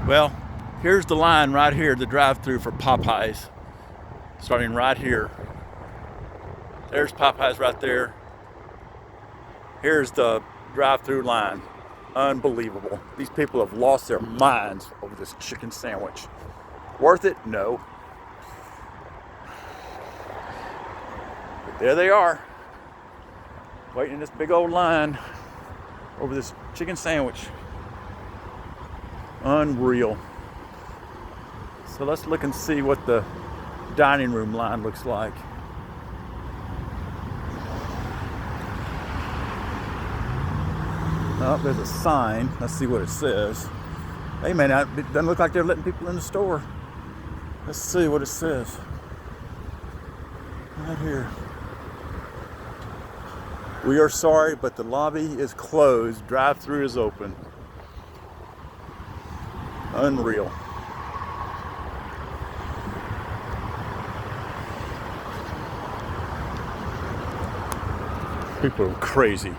Well, here's the line right here, the drive-through for Popeyes, starting right here. There's Popeyes right there. Here's the drive-through line. Unbelievable. These people have lost their minds over this chicken sandwich. Worth it? No. But there they are, waiting in this big old line over this chicken sandwich. Unreal. So let's look and see what the dining room line looks like. Oh, there's a sign. Let's see what it says. Hey man, it doesn't look like they're letting people in the store. Let's see what it says. Right here. We are sorry, but the lobby is closed. Drive-through is open. Unreal. People are crazy.